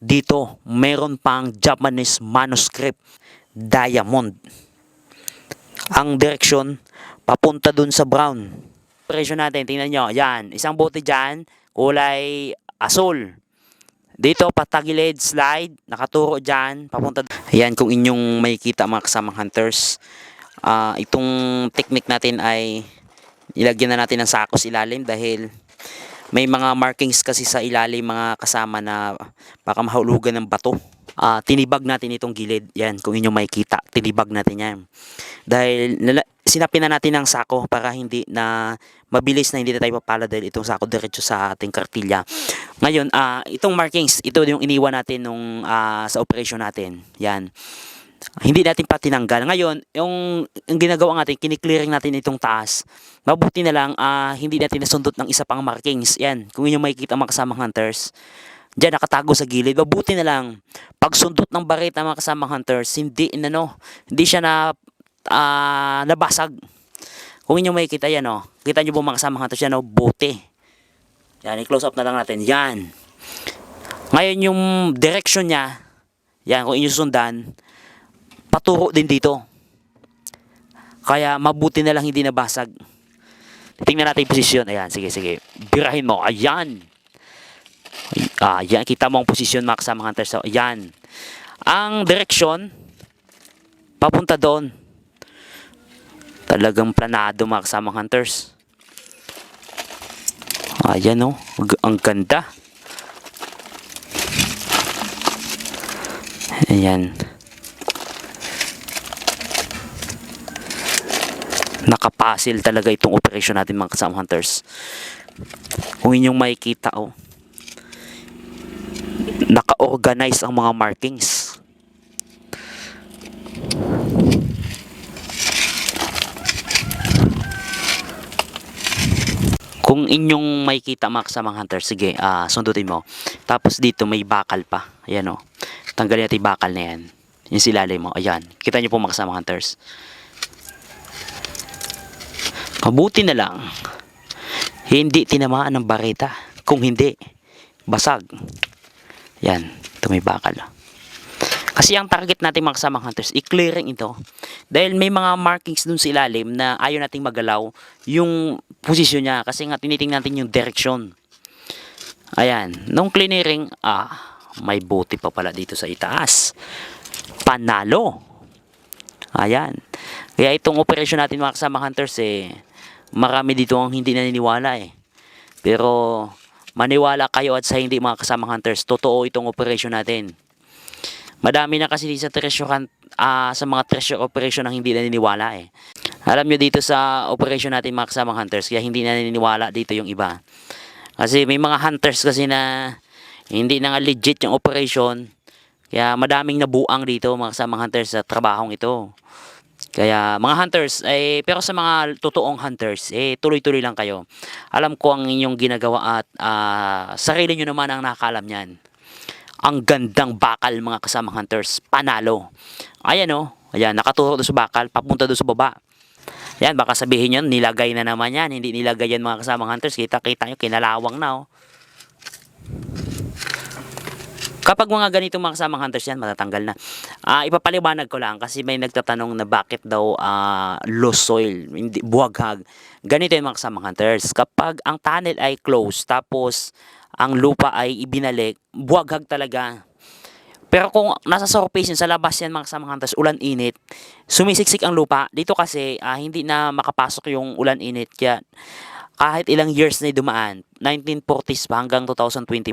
Dito, meron pang Japanese manuscript, diamond. Ang direksyon, papunta dun sa brown. Presyo natin, tingnan nyo, yan. Isang bote dyan, kulay asul. Dito, patagilid, slide, nakaturo dyan, papunta. Ayan, kung inyong makikita mga kasamang hunters, itong technique natin ay ilagyan na natin ng sakos ilalim dahil may mga markings kasi sa ilalim mga kasama na baka mahulugan ng bato. Tinibag natin itong gilid. Yan, kung inyong makikita, tinibag natin yan. Dahil sinapin na natin ng sako para hindi na mabilis na hindi na tayo papala dahil itong sako diretso sa ating kartilya. Ngayon, itong markings, ito yung iniwan natin nung sa operation natin. Yan. Hindi natin pa tinanggal. Ngayon, yung ginagawa natin, kiniklearing natin itong taas. Mabuti na lang, hindi natin nasundot ng isa pang markings. Yan, kung inyong makikita mga kasamang hunters, diyan nakatago sa gilid. Mabuti na lang, pag sundot ng barit ng mga kasamang hunters, hindi siya nabasag. Kung inyong makikita yan, kita nyo po mga kasamang hunters, yan, bote. Yan, i-close up na lang natin. Yan. Ngayon, yung direction niya, yan, kung inyong sundan, paturo din dito. Kaya mabuti na lang hindi nabasag. Tingnan natin yung posisyon. Ayan, sige. Birahin mo. Ayan. Ayan, kita mo ang posisyon mga kasamang hunters. So, ayan. Ang direksyon, papunta doon. Talagang planado mga kasamang hunters. Ayan ang ganda. Ayan. Nakapasil talaga itong operation natin mga kasamang hunters. Kung inyong makikita, naka-organize ang mga markings. Kung inyong makikita mga kasamang hunters, sige, sundutin mo. Tapos dito may bakal pa. Ayan tanggalin natin yung bakal na yan. Yung silalim mo. Ayan. Kita nyo po mga kasamang hunters. Mabuti na lang hindi tinamaan ng bareta. Kung hindi, basag. Yan, ito may bakal. Kasi ang target natin mga kasamang hunters, i-clearing ito. Dahil may mga markings dun sa ilalim na ayaw nating magalaw yung posisyon niya. Kasi nga tinitingnan natin yung direction. Ayan, nung clearing, may bote pa pala dito sa itaas. Panalo. Ayan. Kaya itong operation natin mga kasamang hunters, marami dito ang hindi naniniwala Pero maniwala kayo at sa hindi mga kasamang hunters, totoo itong operation natin. Madami na kasi sa treasure sa mga treasure operation ang hindi naniniwala Alam nyo dito sa operation natin mga kasamang hunters, kaya hindi naniniwala dito yung iba. Kasi may mga hunters kasi na hindi na nga legit yung operation. Kaya madaming nabuang dito mga kasamang hunters sa trabahong ito. Kaya mga hunters, pero sa mga totoong hunters, tuloy-tuloy lang kayo. Alam ko ang inyong ginagawa at sarili nyo naman ang nakakalam niyan. Ang gandang bakal mga kasamang hunters, panalo. Ayan ayan, nakaturo doon sa bakal, papunta doon sa baba. Ayan, baka sabihin nyo, nilagay na naman yan. Hindi nilagay yan mga kasamang hunters. Kita-kita nyo, kinalawang na Kapag mga ganito mga kasamang hunters yan, matatanggal na. Ipapaliwanag ko lang kasi may nagtatanong na bakit daw low soil, hindi, buwaghag. Ganito yung mga kasamang hunters. Kapag ang tunnel ay closed, tapos ang lupa ay ibinalik, buwaghag talaga. Pero kung nasa surface yun, sa labas yan mga kasamang hunters, ulan-init, sumisiksik ang lupa. Dito kasi hindi na makapasok yung ulan-init. Kaya kahit ilang years na dumaan, 1940s pa hanggang 2024,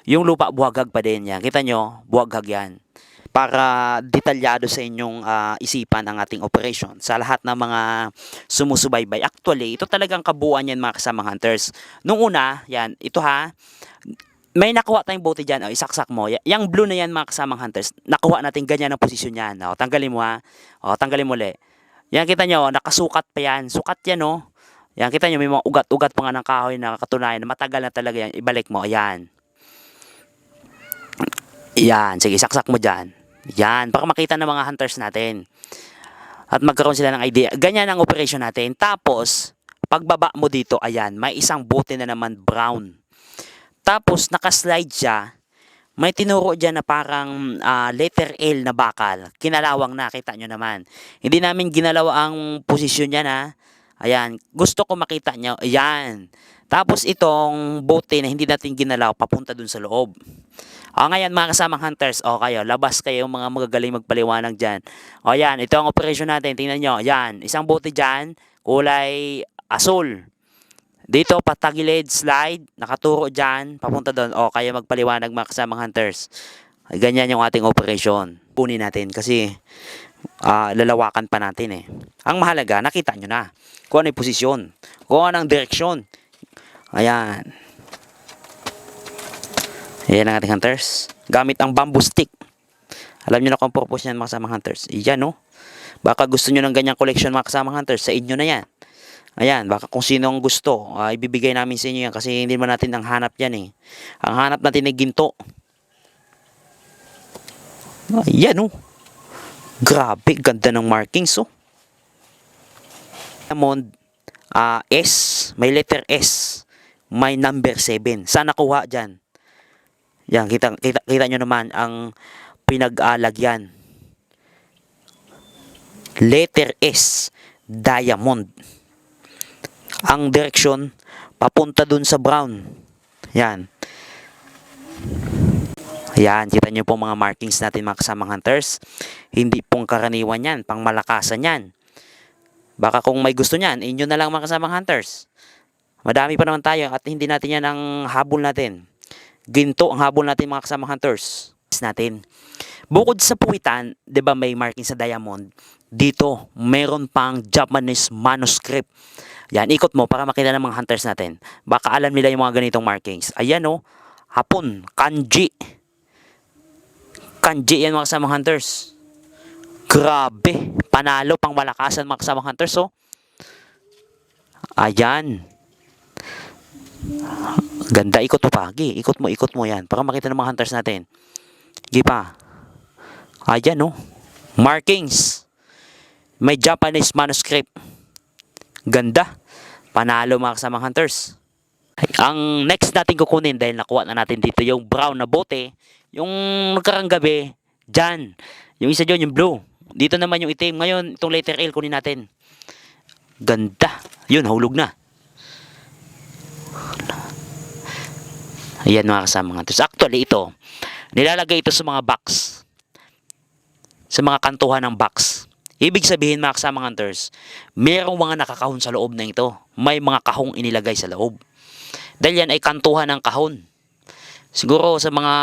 yung lupa buwaghag pa din yan. Kita nyo, buwaghag yan. Para detalyado sa inyong isipan ang ating operation. Sa lahat ng mga sumusubaybay. Actually, ito talagang kabuuan yan mga kasamang hunters. Nung una, yan, ito may nakuha tayong bote dyan. Isaksak mo. Yung blue na yan mga kasamang hunters, nakuha natin ganyan ang posisyon yan. Tanggalin mo tanggalin mo ulit. Yan, kita nyo, nakasukat pa yan. Sukat yan Yan, kita nyo, may mga ugat-ugat pa nga ng kahoy na katunayan na matagal na talaga yan. Ibalik mo, ayan. Yan, sige, saksak mo dyan. Yan, para makita ng mga hunters natin. At magkaroon sila ng idea. Ganyan ang operation natin. Tapos, pagbaba mo dito, ayan, may isang bote na naman brown. Tapos, nakaslide siya. may tinuro dyan na parang letter L na bakal. Kinalawang na, kita nyo naman. Hindi namin ginalaw ang posisyon yan ha. Ayan, gusto ko makita nyo. Ayan. Tapos itong bote na hindi natin ginalaw, papunta dun sa loob. Ngayon mga kasamang hunters, kayo, labas kayo mga magagaling magpaliwanag dyan. Ayan, ito ang operation natin. Tingnan nyo, ayan, isang bote dyan, kulay asul. Dito, patagilid, slide, nakaturo dyan, papunta doon. Kaya magpaliwanag mga kasamang hunters. Ganyan yung ating operation. Punin natin kasi lalawakan pa natin eh. Ang mahalaga, nakita nyo na kung ano yung posisyon, kung ano ang direksyon. Ayan. Ayan ang ating hunters. Gamit ang bamboo stick. Alam nyo na kung purpose yan mga kasamang hunters. Iyan no. Baka gusto nyo ng ganyang collection mga kasamang hunters, sa inyo na yan. Ayan, baka kung sino ang gusto, ibibigay namin sa inyo yan kasi hindi naman natin ang hanap yan eh. Ang hanap natin ay ginto. Ayan oh. Grabe, ganda ng markings oh. Diamond, S, may letter S, may number 7. Saan nakuha dyan? Yan, kita nyo naman ang pinag-alagyan. Letter S, diamond. Ang direksyon papunta dun sa brown. Yan. Ayan, kita nyo po mga markings natin mga kasamang hunters. Hindi pong karaniwan yan, pang malakasan yan. Baka kung may gusto nyan, inyo na lang mga kasamang hunters. Madami pa naman tayo at hindi natin yan ang habol natin. Ginto ang habol natin mga kasamang hunters. Natin. Bukod sa puwitan, 'di ba may marking sa diamond, dito meron pang Japanese manuscript. Yan, ikot mo para makita ng mga hunters natin. Baka alam nila yung mga ganitong markings. Ayan oh, Hapon, kanji. Kanji yan mga kasamang hunters. Grabe, panalo pang malakasan mga kasamang hunters oh. Ayan. Ganda, ikot mo pa. Ikot mo yan para makita ng mga hunters natin. Pa. Ayan oh. Markings. May Japanese manuscript. Ganda. Panalo mga kasamang hunters. Ang next natin kukunin dahil nakuha na natin dito yung brown na bote. Yung nagkarang gabi, dyan. Yung isa dyan, yung blue. Dito naman yung itim. Ngayon, itong letter L kunin natin. Ganda. Yun, hulog na. Ayan mga kasamang hunters. Actually, ito, nilalagay ito sa mga box. Sa mga kantuhan ng box. Ibig sabihin mga kasamang hunters, mayroong mga nakakahon sa loob na ito. May mga kahong inilagay sa loob. Dahil yan ay kantuhan ng kahon. Siguro sa mga,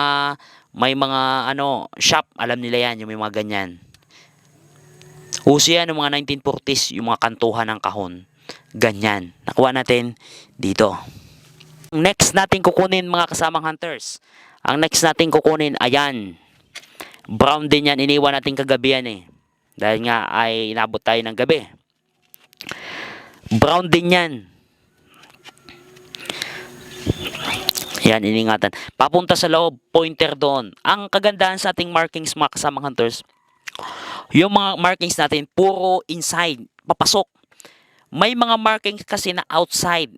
may mga shop, alam nila yan, yung may mga ganyan. Uso yan ng mga 1940s, yung mga kantuhan ng kahon. Ganyan. Nakuha natin dito. Next natin kukunin mga kasamang hunters. Ang next natin kukunin, ayan. Brown din yan, iniwan natin kagabi yan eh. Dahil nga ay inabot tayo ng gabi. Brown din yan. Yan, iningatan. Papunta sa loob, pointer doon. Ang kagandahan sa ating markings mga kasamang hunters, yung mga markings natin, puro inside, papasok. May mga markings kasi na outside.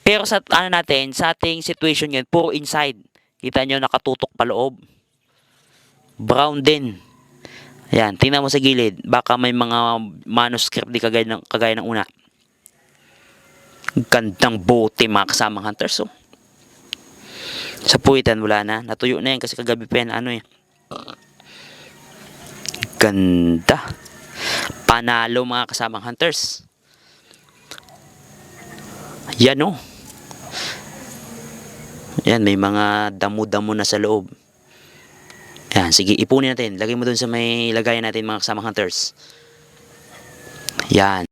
Pero sa natin, sa ating situation ngayon, puro inside. Kita nyo, nakatutok pa loob. Brown din. Ayan, tingnan mo sa gilid. Baka may mga manuscript di kagaya ng una. Gandang bote mga kasamang hunters. Oh. Sa puwitan, wala na. Natuyo na yan kasi kagabi pa yan. Ganda. Panalo mga kasamang hunters. Yan oh. Yan, may mga damo-damo na sa loob. Yan, sige, ipunin natin. Lagay mo dun sa may lagayan natin mga kasamang hunters. Yan.